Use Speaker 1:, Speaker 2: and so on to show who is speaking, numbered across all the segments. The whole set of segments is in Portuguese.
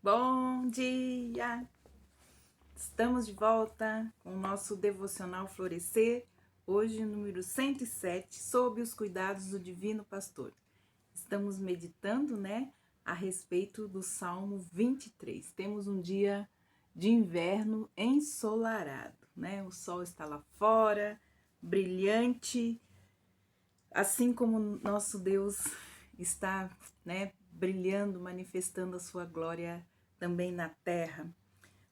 Speaker 1: Bom dia! Estamos de volta com o nosso devocional Florescer, hoje número 107, sob os cuidados do Divino Pastor. Estamos meditando, a respeito do Salmo 23. Temos um dia de inverno ensolarado, O sol está lá fora, brilhante, assim como nosso Deus está, brilhando, manifestando a sua glória também na terra.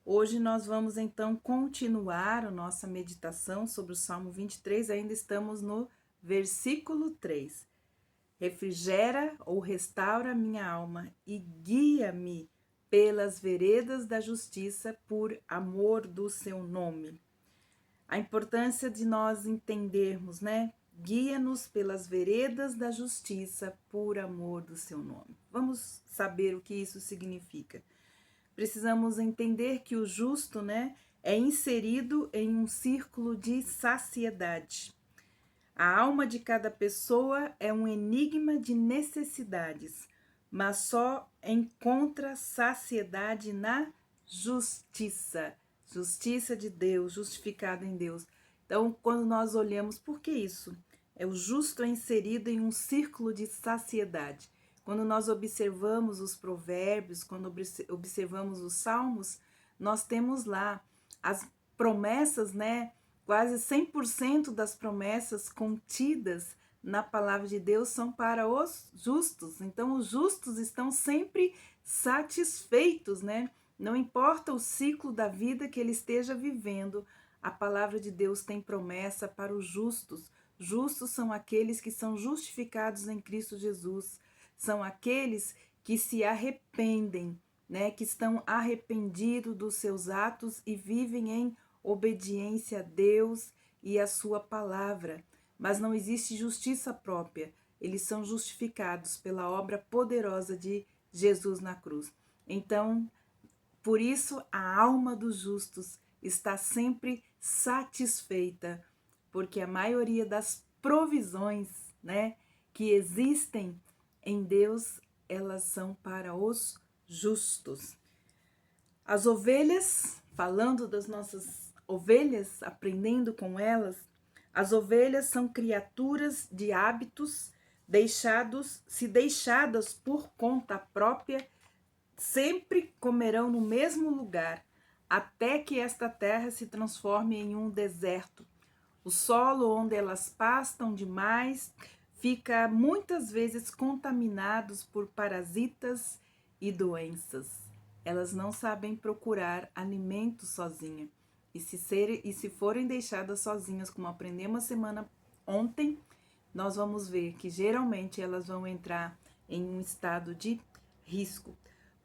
Speaker 1: Hoje nós vamos então continuar a nossa meditação sobre o Salmo 23, ainda estamos no versículo 3. Refrigera ou restaura minha alma e guia-me pelas veredas da justiça por amor do seu nome. A importância de nós entendermos, Guia-nos pelas veredas da justiça por amor do seu nome. Vamos saber o que isso significa. Precisamos entender que o justo, é inserido em um círculo de saciedade. A alma de cada pessoa é um enigma de necessidades, mas só encontra saciedade na justiça. Justiça de Deus, justificado em Deus. Então, quando nós olhamos, por que isso? É o justo inserido em um círculo de saciedade. Quando nós observamos os provérbios, quando observamos os salmos, nós temos lá as promessas, Quase 100% das promessas contidas na palavra de Deus são para os justos. Então, os justos estão sempre satisfeitos, Não importa o ciclo da vida que ele esteja vivendo, a palavra de Deus tem promessa para os justos. Justos são aqueles que são justificados em Cristo Jesus. São aqueles que se arrependem, Que estão arrependidos dos seus atos e vivem em obediência a Deus e a sua palavra. Mas não existe justiça própria. Eles são justificados pela obra poderosa de Jesus na cruz. Então, por isso, a alma dos justos está sempre satisfeita, porque a maioria das provisões, que existem em Deus, elas são para os justos. As ovelhas, falando das nossas ovelhas, aprendendo com elas, as ovelhas são criaturas de hábitos se deixadas por conta própria, sempre comerão no mesmo lugar, até que esta terra se transforme em um deserto. O solo onde elas pastam demais fica muitas vezes contaminado por parasitas e doenças. Elas não sabem procurar alimento sozinha. E se forem deixadas sozinhas, como aprendemos a semana ontem, nós vamos ver que geralmente elas vão entrar em um estado de risco.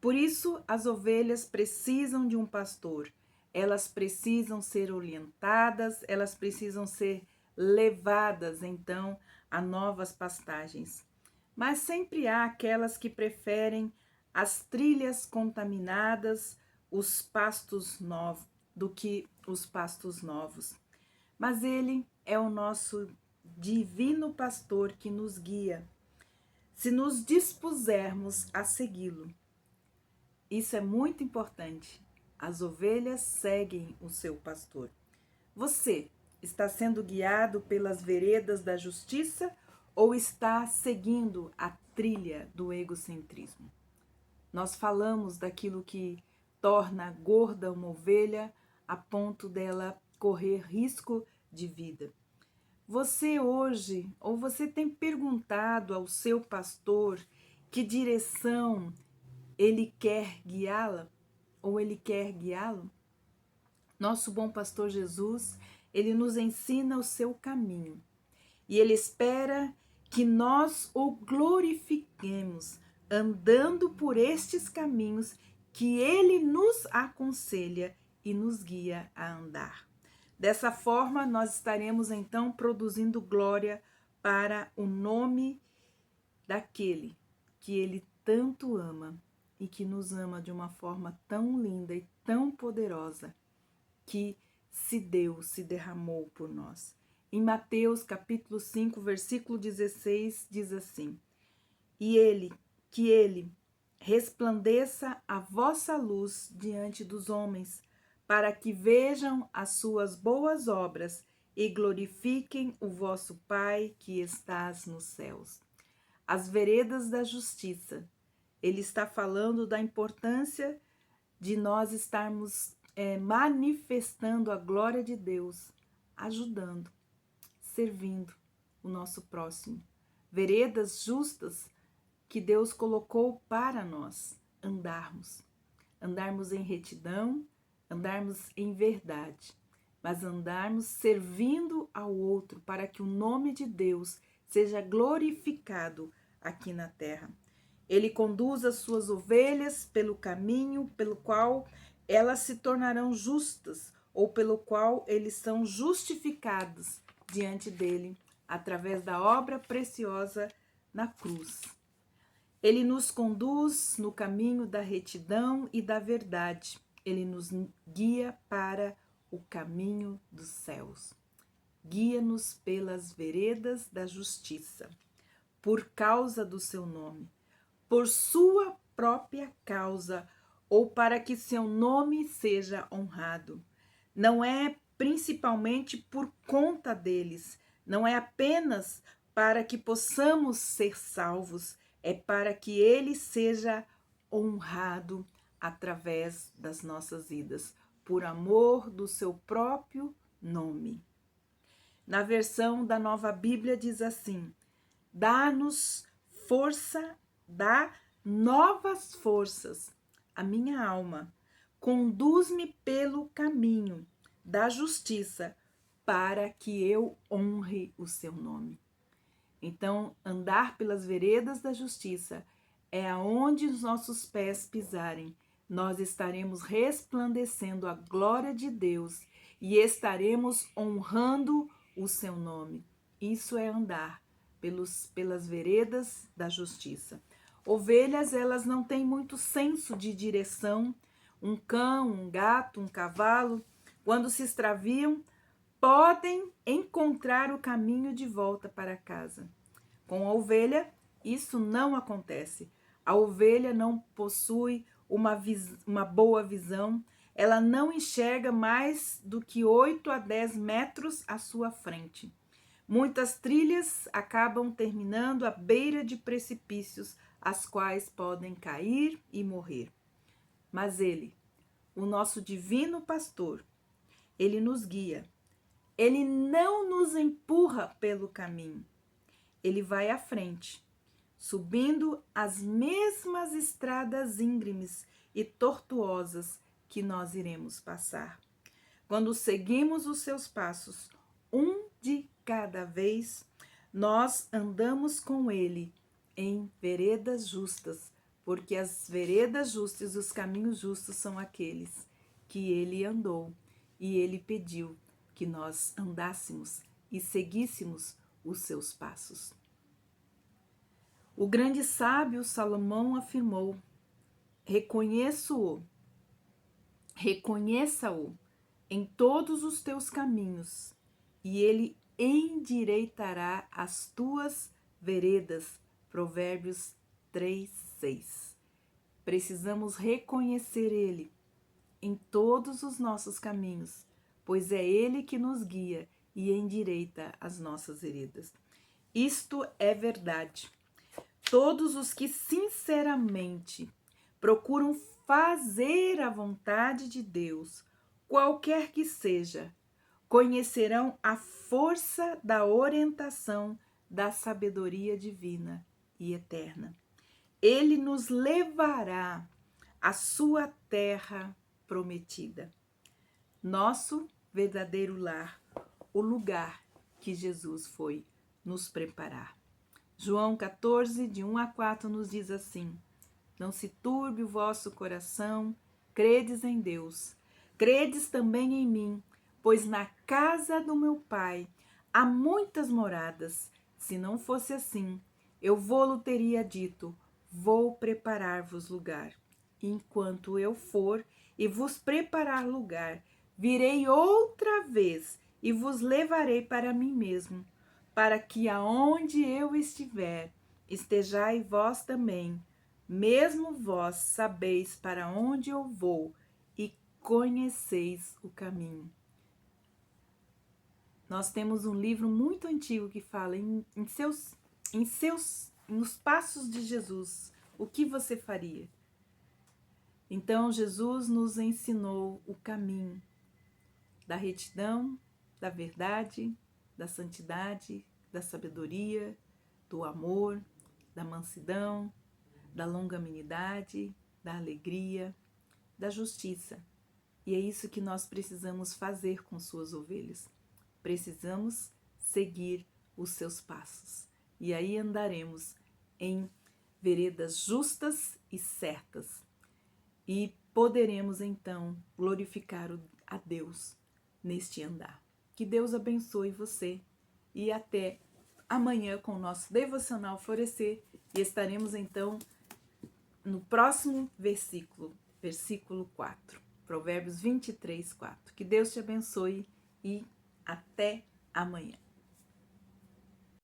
Speaker 1: Por isso, as ovelhas precisam de um pastor. Elas precisam ser orientadas, elas precisam ser levadas, então, a novas pastagens. Mas sempre há aquelas que preferem as trilhas contaminadas, os pastos novos, do que os pastos novos. Mas ele é o nosso divino pastor que nos guia. Se nos dispusermos a segui-lo, isso é muito importante. As ovelhas seguem o seu pastor. Você está sendo guiado pelas veredas da justiça ou está seguindo a trilha do egocentrismo? Nós falamos daquilo que torna gorda uma ovelha a ponto dela correr risco de vida. Você hoje, ou você tem perguntado ao seu pastor que direção ele quer guiá-la ou ele quer guiá-lo? Nosso bom pastor Jesus, ele nos ensina o seu caminho e ele espera que nós o glorifiquemos andando por estes caminhos que ele nos aconselha e nos guia a andar. Dessa forma, nós estaremos então produzindo glória para o nome daquele que ele tanto ama e que nos ama de uma forma tão linda e tão poderosa que se deu, se derramou por nós. Em Mateus capítulo 5, versículo 16, diz assim: que ele, resplandeça a vossa luz diante dos homens, para que vejam as suas boas obras e glorifiquem o vosso Pai que estás nos céus. As veredas da justiça. Ele está falando da importância de nós estarmos manifestando a glória de Deus, ajudando, servindo o nosso próximo. Veredas justas que Deus colocou para nós andarmos em retidão, andarmos em verdade, mas andarmos servindo ao outro para que o nome de Deus seja glorificado aqui na terra. Ele conduz as suas ovelhas pelo caminho pelo qual elas se tornarão justas, ou pelo qual eles são justificados diante dele, através da obra preciosa na cruz. Ele nos conduz no caminho da retidão e da verdade. Ele nos guia para o caminho dos céus. Guia-nos pelas veredas da justiça, por causa do seu nome, por sua própria causa, ou para que seu nome seja honrado. Não é principalmente por conta deles, não é apenas para que possamos ser salvos, é para que ele seja honrado através das nossas vidas, por amor do seu próprio nome. Na versão da Nova Bíblia diz assim: dá-nos força, dá novas forças à minha alma, conduz-me pelo caminho da justiça, para que eu honre o seu nome. Então, andar pelas veredas da justiça é aonde os nossos pés pisarem, nós estaremos resplandecendo a glória de Deus e estaremos honrando o seu nome. Isso é andar pelas veredas da justiça. Ovelhas, elas não têm muito senso de direção. Um cão, um gato, um cavalo, quando se extraviam, podem encontrar o caminho de volta para casa. Com a ovelha, isso não acontece. A ovelha não possui uma boa visão, ela não enxerga mais do que 8 a 10 metros à sua frente. Muitas trilhas acabam terminando à beira de precipícios, as quais podem cair e morrer. Mas ele, o nosso divino pastor, ele nos guia. Ele não nos empurra pelo caminho. Ele vai à frente, subindo as mesmas estradas íngremes e tortuosas que nós iremos passar. Quando seguimos os seus passos, um de cada vez, nós andamos com ele em veredas justas, porque as veredas justas e os caminhos justos são aqueles que ele andou e ele pediu que nós andássemos e seguíssemos os seus passos. O grande sábio Salomão afirmou: reconheça-o em todos os teus caminhos, e ele endireitará as tuas veredas. Provérbios 3:6. Precisamos reconhecer ele em todos os nossos caminhos, pois é ele que nos guia e endireita as nossas veredas. Isto é verdade. Todos os que sinceramente procuram fazer a vontade de Deus, qualquer que seja, conhecerão a força da orientação da sabedoria divina e eterna. Ele nos levará à sua terra prometida, nosso verdadeiro lar, o lugar que Jesus foi nos preparar. João 14, de 1 a 4, nos diz assim: não se turbe o vosso coração, credes em Deus, credes também em mim, pois na casa do meu Pai há muitas moradas. Se não fosse assim, eu vou-lo teria dito: vou preparar-vos lugar. Enquanto eu for e vos preparar lugar, virei outra vez e vos levarei para mim mesmo, para que aonde eu estiver, estejai vós também, Mesmo vós sabeis para onde eu vou e conheceis o caminho. Nós temos um livro muito antigo que fala nos passos de Jesus, o que você faria? Então, Jesus nos ensinou o caminho da retidão, da verdade, da santidade, da sabedoria, do amor, da mansidão, da longanimidade, da alegria, da justiça. E é isso que nós precisamos fazer com suas ovelhas. Precisamos seguir os seus passos. E aí andaremos em veredas justas e certas. E poderemos então glorificar a Deus neste andar. Que Deus abençoe você e até amanhã com o nosso Devocional Florescer. E estaremos então no próximo versículo 4. Provérbios 23, 4. Que Deus te abençoe e até amanhã.